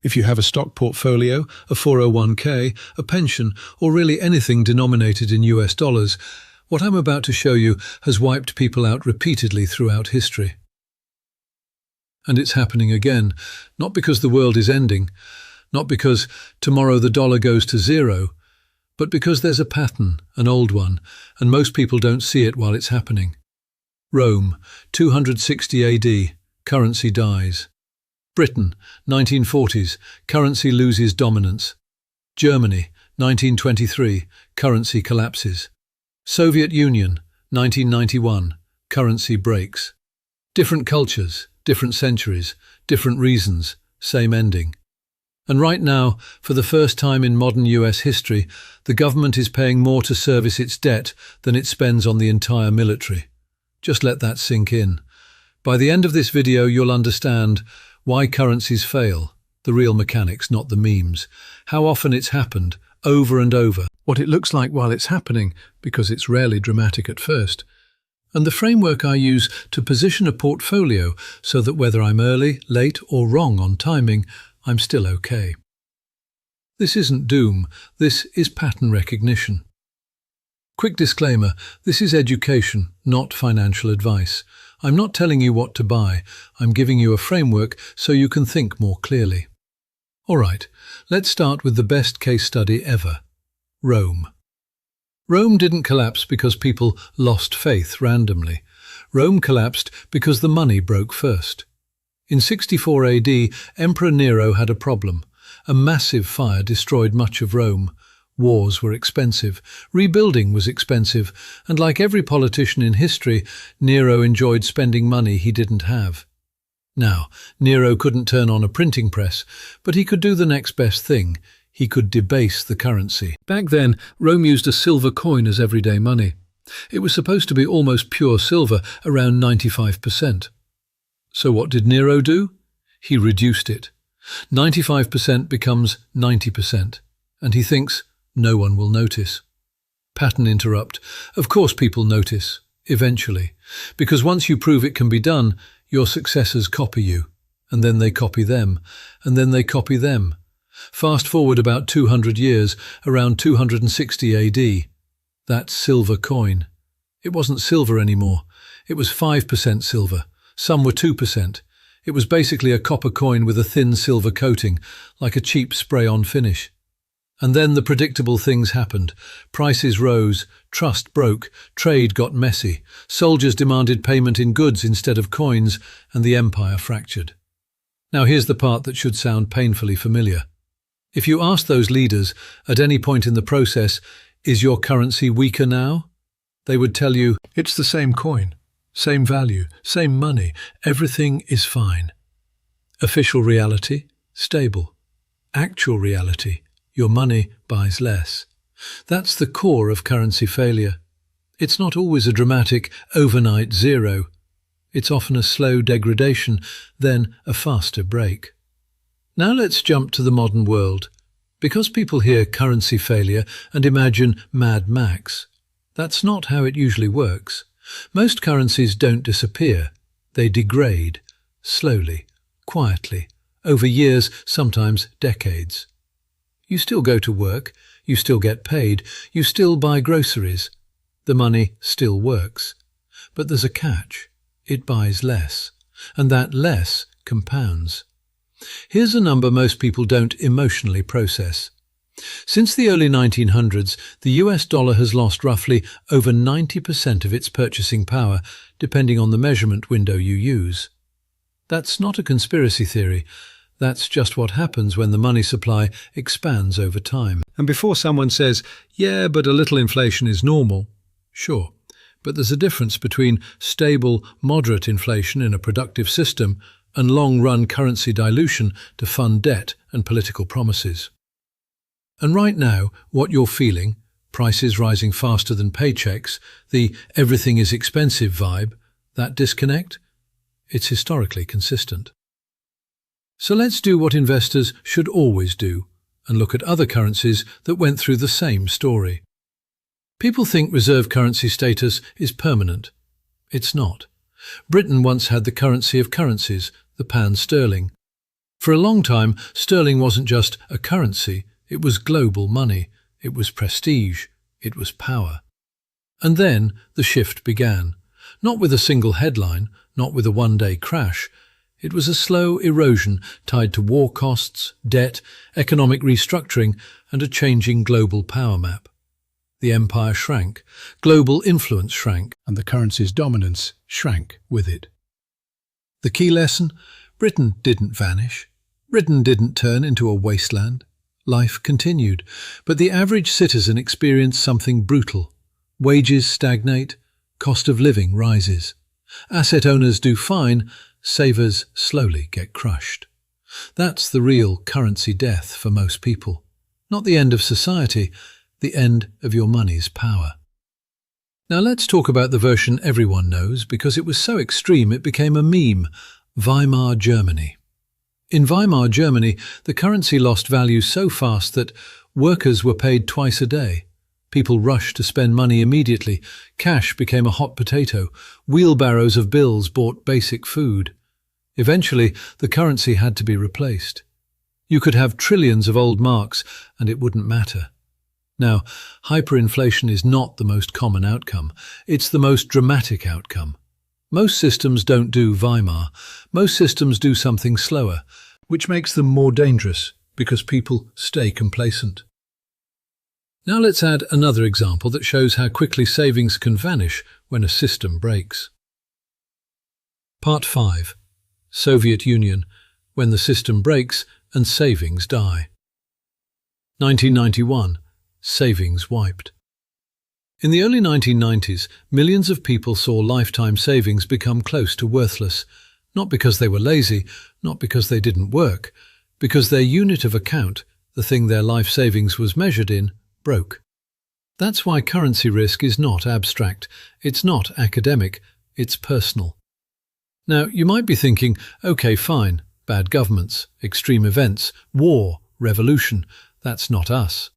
If you have a stock portfolio, a 401k, a pension, or really anything denominated in US dollars, what I'm about to show you has wiped people out repeatedly throughout history. And it's happening again, not because the world is ending, not because tomorrow the dollar goes to zero, but because there's a pattern, an old one, and most people don't see it while it's happening. Rome, 260 AD, currency dies. Britain, 1940s, currency loses dominance. Germany, 1923, currency collapses. Soviet Union, 1991, currency breaks. Different cultures, different centuries, different reasons, same ending. And right now, for the first time in modern US history, the government is paying more to service its debt than it spends on the entire military. Just let that sink in. By the end of this video, you'll understand why currencies fail, the real mechanics, not the memes, how often it's happened, over and over, what it looks like while it's happening, because it's rarely dramatic at first, and the framework I use to position a portfolio so that whether I'm early, late, or wrong on timing, I'm still okay. This isn't doom, this is pattern recognition. Quick disclaimer, this is education, not financial advice. I'm not telling you what to buy, I'm giving you a framework so you can think more clearly. Alright, let's start with the best case study ever. Rome. Rome didn't collapse because people lost faith randomly. Rome collapsed because the money broke first. In 64 AD, Emperor Nero had a problem. A massive fire destroyed much of Rome. Wars were expensive, rebuilding was expensive, and like every politician in history, Nero enjoyed spending money he didn't have. Now, Nero couldn't turn on a printing press, but he could do the next best thing. He could debase the currency. Back then, Rome used a silver coin as everyday money. It was supposed to be almost pure silver, around 95%. So what did Nero do? He reduced it. 95% becomes 90%, and he thinks, no one will notice. Pattern interrupt. Of course people notice, eventually, because once you prove it can be done, your successors copy you, and then they copy them, and then they copy them. Fast forward about 200 years, around 260 AD. That silver coin. It wasn't silver anymore. It was 5% silver. Some were 2%. It was basically a copper coin with a thin silver coating, like a cheap spray-on finish. And then the predictable things happened. Prices rose, trust broke, trade got messy, soldiers demanded payment in goods instead of coins, and the empire fractured. Now here's the part that should sound painfully familiar. If you ask those leaders, at any point in the process, is your currency weaker now? They would tell you, it's the same coin, same value, same money, everything is fine. Official reality, stable. Actual reality, your money buys less. That's the core of currency failure. It's not always a dramatic, overnight zero. It's often a slow degradation, then a faster break. Now let's jump to the modern world. Because people hear currency failure and imagine Mad Max. That's not how it usually works. Most currencies don't disappear. They degrade, slowly, quietly, over years, sometimes decades. You still go to work, you still get paid, you still buy groceries. The money still works. But there's a catch. It buys less, and that less compounds. Here's a number most people don't emotionally process. Since the early 1900s, the US dollar has lost roughly over 90% of its purchasing power, depending on the measurement window you use. That's not a conspiracy theory. That's just what happens when the money supply expands over time. And before someone says, yeah, but a little inflation is normal, sure. But there's a difference between stable, moderate inflation in a productive system and long-run currency dilution to fund debt and political promises. And right now, what you're feeling, prices rising faster than paychecks, the everything is expensive vibe, that disconnect, it's historically consistent. So let's do what investors should always do and look at other currencies that went through the same story. People think reserve currency status is permanent. It's not. Britain once had the currency of currencies, the pound sterling. For a long time, sterling wasn't just a currency, it was global money, it was prestige, it was power. And then the shift began. Not with a single headline, not with a one-day crash. It was a slow erosion tied to war costs, debt, economic restructuring, and a changing global power map. The empire shrank, global influence shrank, and the currency's dominance shrank with it. The key lesson? Britain didn't vanish. Britain didn't turn into a wasteland. Life continued, but the average citizen experienced something brutal. Wages stagnate, cost of living rises. Asset owners do fine, savers slowly get crushed. That's the real currency death for most people. Not the end of society, the end of your money's power. Now let's talk about the version everyone knows because it was so extreme it became a meme: Weimar Germany. In Weimar Germany, the currency lost value so fast that workers were paid twice a day. People rushed to spend money immediately. Cash became a hot potato. Wheelbarrows of bills bought basic food. Eventually, the currency had to be replaced. You could have trillions of old marks, and it wouldn't matter. Now, hyperinflation is not the most common outcome. It's the most dramatic outcome. Most systems don't do Weimar. Most systems do something slower, which makes them more dangerous because people stay complacent. Now let's add another example that shows how quickly savings can vanish when a system breaks. Part 5. Soviet Union, when the system breaks and savings die. 1991. Savings wiped. In the early 1990s, millions of people saw lifetime savings become close to worthless, not because they were lazy, not because they didn't work, because their unit of account, the thing their life savings was measured in, broke. That's why currency risk is not abstract, it's not academic, it's personal. Now, you might be thinking, okay, fine, bad governments, extreme events, war, revolution, that's not us.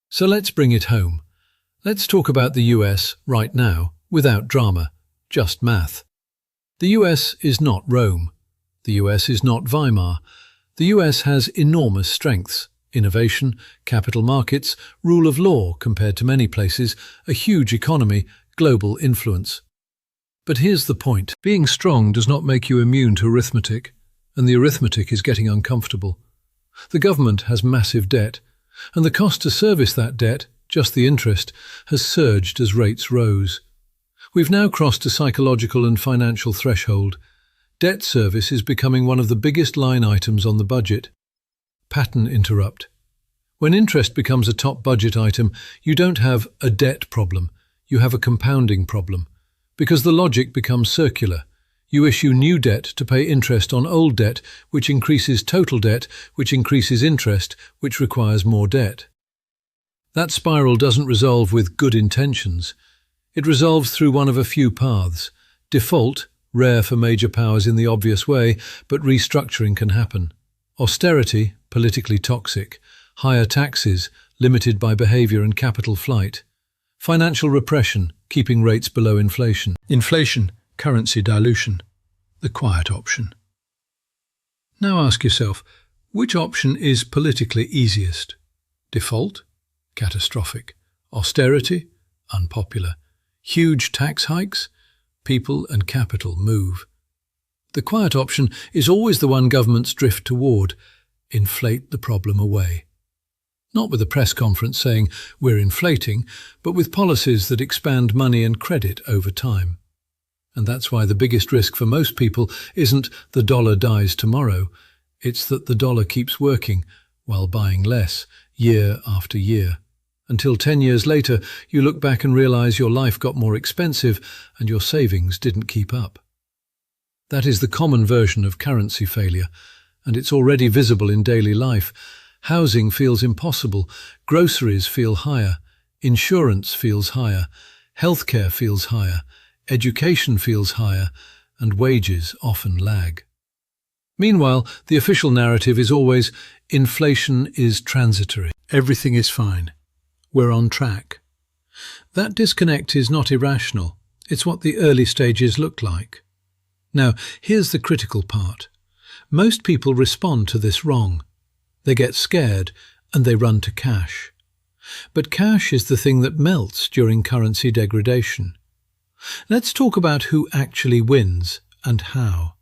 So let's bring it home. Let's talk about the US right now, without drama, just math. The US is not Rome. The US is not Weimar. The US has enormous strengths: innovation, capital markets, rule of law compared to many places, a huge economy, global influence. But here's the point. Being strong does not make you immune to arithmetic, and the arithmetic is getting uncomfortable. The government has massive debt, and the cost to service that debt, just the interest, has surged as rates rose. We've now crossed a psychological and financial threshold. Debt service is becoming one of the biggest line items on the budget. Pattern interrupt. When interest becomes a top budget item, you don't have a debt problem, you have a compounding problem. Because the logic becomes circular. You issue new debt to pay interest on old debt, which increases total debt, which increases interest, which requires more debt. That spiral doesn't resolve with good intentions. It resolves through one of a few paths. Default, rare for major powers in the obvious way, but restructuring can happen. Austerity, politically toxic. Higher taxes, limited by behavior and capital flight. Financial repression, keeping rates below inflation. Inflation, currency dilution. The quiet option. Now ask yourself, which option is politically easiest? Default? Catastrophic. Austerity? Unpopular. Huge tax hikes? People and capital move. The quiet option is always the one governments drift toward. Inflate the problem away. Not with a press conference saying, we're inflating, but with policies that expand money and credit over time. And that's why the biggest risk for most people isn't the dollar dies tomorrow. It's that the dollar keeps working while buying less, year after year. Until 10 years later, you look back and realize your life got more expensive and your savings didn't keep up. That is the common version of currency failure, and it's already visible in daily life. Housing feels impossible, groceries feel higher, insurance feels higher, healthcare feels higher, education feels higher, and wages often lag. Meanwhile, the official narrative is always, inflation is transitory. Everything is fine. We're on track. That disconnect is not irrational. It's what the early stages looked like. Now, here's the critical part. Most people respond to this wrong. They get scared and they run to cash. But cash is the thing that melts during currency degradation. Let's talk about who actually wins and how.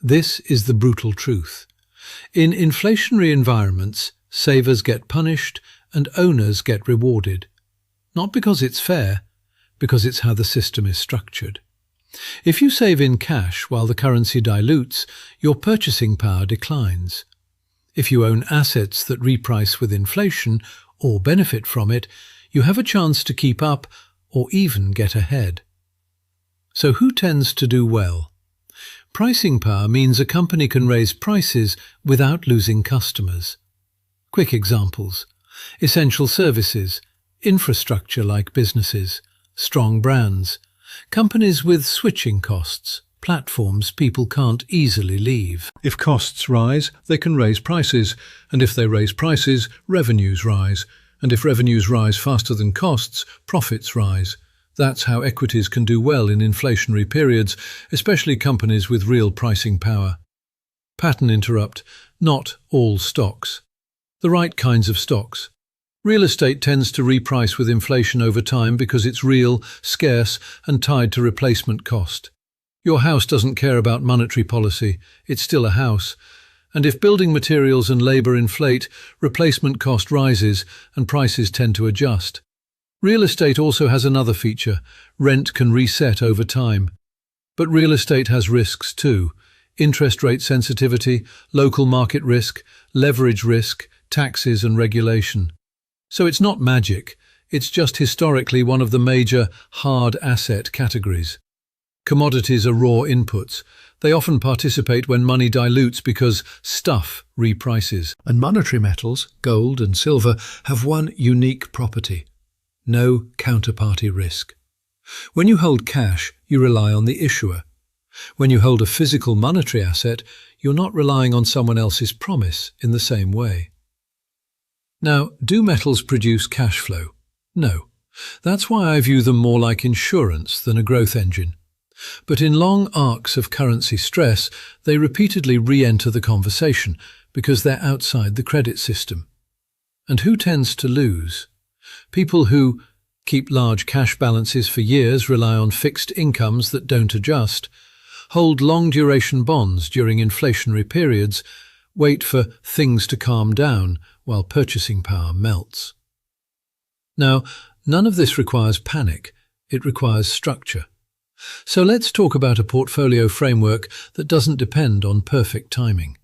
This is the brutal truth. In inflationary environments, savers get punished and owners get rewarded. Not because it's fair, because it's how the system is structured. If you save in cash while the currency dilutes, your purchasing power declines. If you own assets that reprice with inflation or benefit from it, you have a chance to keep up or even get ahead. So who tends to do well? Pricing power means a company can raise prices without losing customers. Quick examples: essential services, infrastructure like businesses, strong brands, companies with switching costs, platforms people can't easily leave. If costs rise, they can raise prices, and if they raise prices, revenues rise, and if revenues rise faster than costs, profits rise. That's how equities can do well in inflationary periods, especially companies with real pricing power. Pattern interrupt: not all stocks. The right kinds of stocks. Real estate tends to reprice with inflation over time because it's real, scarce, and tied to replacement cost. Your house doesn't care about monetary policy, it's still a house. And if building materials and labour inflate, replacement cost rises and prices tend to adjust. Real estate also has another feature: rent can reset over time. But real estate has risks too: interest rate sensitivity, local market risk, leverage risk, taxes and regulation. So it's not magic, it's just historically one of the major hard asset categories. Commodities are raw inputs. They often participate when money dilutes because stuff reprices. And monetary metals, gold and silver, have one unique property: no counterparty risk. When you hold cash, you rely on the issuer. When you hold a physical monetary asset, you're not relying on someone else's promise in the same way. Now, do metals produce cash flow? No. That's why I view them more like insurance than a growth engine. But in long arcs of currency stress, they repeatedly re-enter the conversation because they're outside the credit system. And who tends to lose? People who keep large cash balances for years, rely on fixed incomes that don't adjust, hold long-duration bonds during inflationary periods, wait for things to calm down while purchasing power melts. Now, none of this requires panic, it requires structure. So let's talk about a portfolio framework that doesn't depend on perfect timing.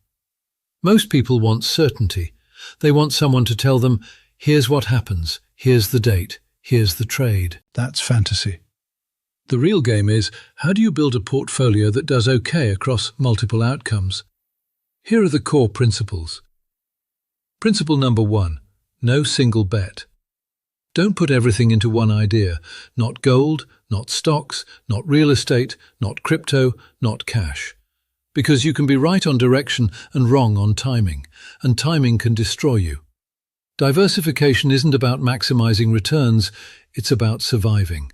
Most people want certainty. They want someone to tell them, here's what happens, here's the date, here's the trade. That's fantasy. The real game is, how do you build a portfolio that does okay across multiple outcomes? Here are the core principles. Principle number 1, no single bet. Don't put everything into one idea, not gold, not stocks, not real estate, not crypto, not cash. Because you can be right on direction and wrong on timing, and timing can destroy you. Diversification isn't about maximizing returns, it's about surviving.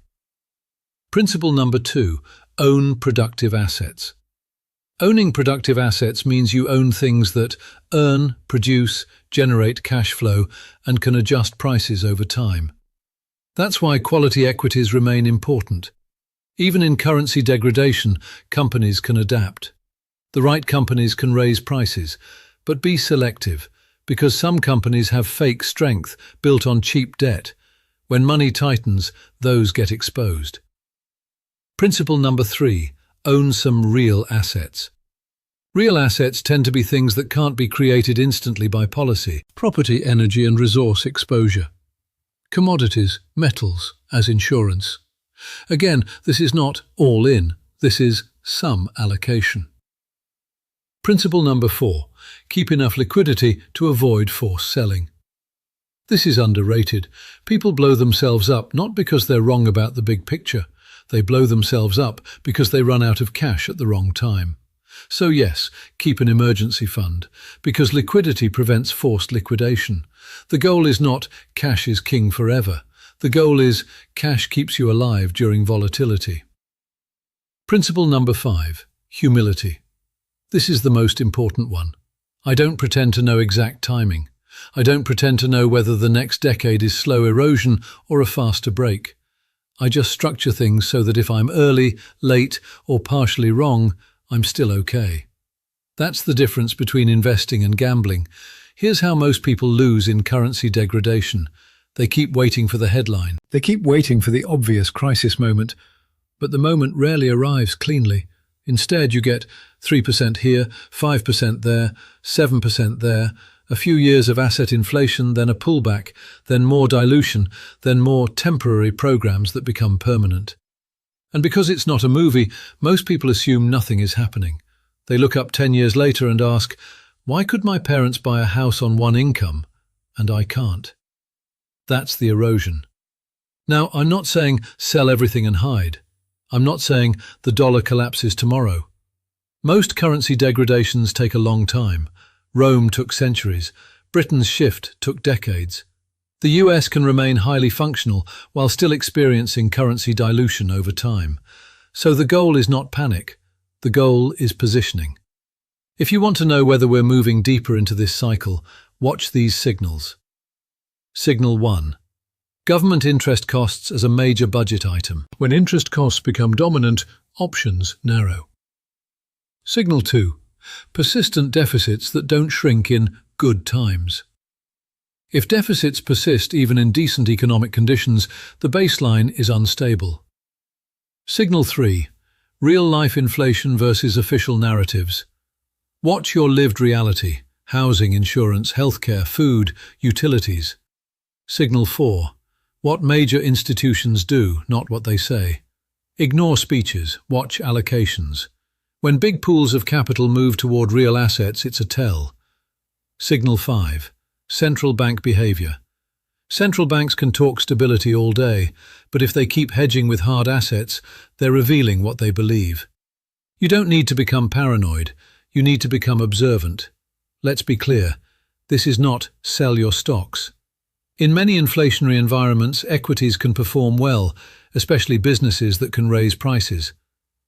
Principle number 2, own productive assets. Owning productive assets means you own things that earn, produce, generate cash flow, and can adjust prices over time. That's why quality equities remain important. Even in currency degradation, companies can adapt. The right companies can raise prices, but be selective, because some companies have fake strength built on cheap debt. When money tightens, those get exposed. Principle number 3, own some real assets. Real assets tend to be things that can't be created instantly by policy: property, energy and resource exposure. Commodities, metals, as insurance. Again, this is not all in, this is some allocation. Principle number 4, keep enough liquidity to avoid forced selling. This is underrated. People blow themselves up not because they're wrong about the big picture. They blow themselves up because they run out of cash at the wrong time. So yes, keep an emergency fund, because liquidity prevents forced liquidation. The goal is not cash is king forever. The goal is cash keeps you alive during volatility. Principle number 5, humility. This is the most important one. I don't pretend to know exact timing. I don't pretend to know whether the next decade is slow erosion or a faster break. I just structure things so that if I'm early, late, or partially wrong, I'm still okay. That's the difference between investing and gambling. Here's how most people lose in currency degradation. They keep waiting for the headline. They keep waiting for the obvious crisis moment, but the moment rarely arrives cleanly. Instead, you get 3% here, 5% there, 7% there, a few years of asset inflation, then a pullback, then more dilution, then more temporary programs that become permanent. And because it's not a movie, most people assume nothing is happening. They look up 10 years later and ask, why could my parents buy a house on one income, and I can't? That's the erosion. Now, I'm not saying sell everything and hide. I'm not saying the dollar collapses tomorrow. Most currency degradations take a long time. Rome took centuries. Britain's shift took decades. The US can remain highly functional while still experiencing currency dilution over time. So the goal is not panic. The goal is positioning. If you want to know whether we're moving deeper into this cycle, watch these signals. Signal 1. Government interest costs as a major budget item. When interest costs become dominant, options narrow. Signal 2. Persistent deficits that don't shrink in good times. If deficits persist even in decent economic conditions, the baseline is unstable. Signal 3. Real-life inflation versus official narratives. Watch your lived reality: housing, insurance, healthcare, food, utilities. Signal 4. What major institutions do, not what they say. Ignore speeches, watch allocations. When big pools of capital move toward real assets, it's a tell. Signal 5. Central bank behavior. Central banks can talk stability all day, but if they keep hedging with hard assets, they're revealing what they believe. You don't need to become paranoid, you need to become observant. Let's be clear, this is not sell your stocks. In many inflationary environments, equities can perform well, especially businesses that can raise prices.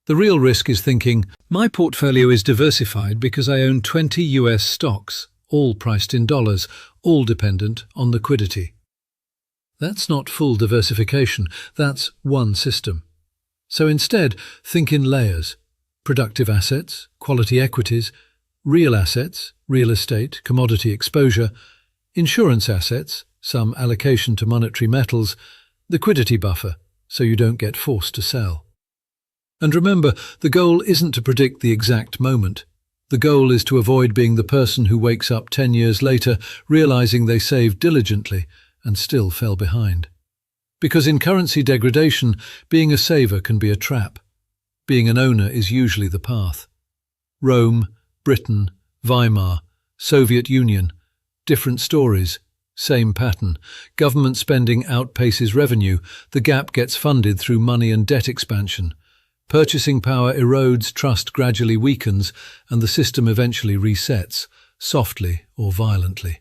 The real risk is thinking, my portfolio is diversified because I own 20 US stocks, all priced in dollars, all dependent on liquidity. That's not full diversification, that's one system. So instead, think in layers: productive assets, quality equities, real assets, real estate, commodity exposure, insurance assets, some allocation to monetary metals, liquidity buffer, so you don't get forced to sell. And remember, the goal isn't to predict the exact moment. The goal is to avoid being the person who wakes up 10 years later realizing they saved diligently and still fell behind. Because in currency degradation, being a saver can be a trap. Being an owner is usually the path. Rome, Britain, Weimar, Soviet Union, different stories, same pattern. Government spending outpaces revenue, the gap gets funded through money and debt expansion. Purchasing power erodes, trust gradually weakens, and the system eventually resets, softly or violently.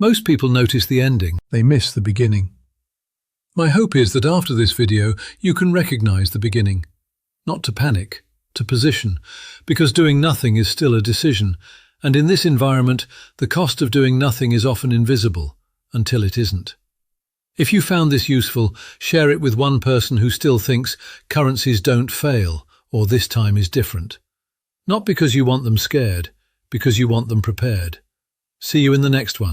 Most people notice the ending, they miss the beginning. My hope is that after this video, you can recognize the beginning. Not to panic, to position, because doing nothing is still a decision, and in this environment, the cost of doing nothing is often invisible, until it isn't. If you found this useful, share it with one person who still thinks currencies don't fail, or this time is different. Not because you want them scared, because you want them prepared. See you in the next one.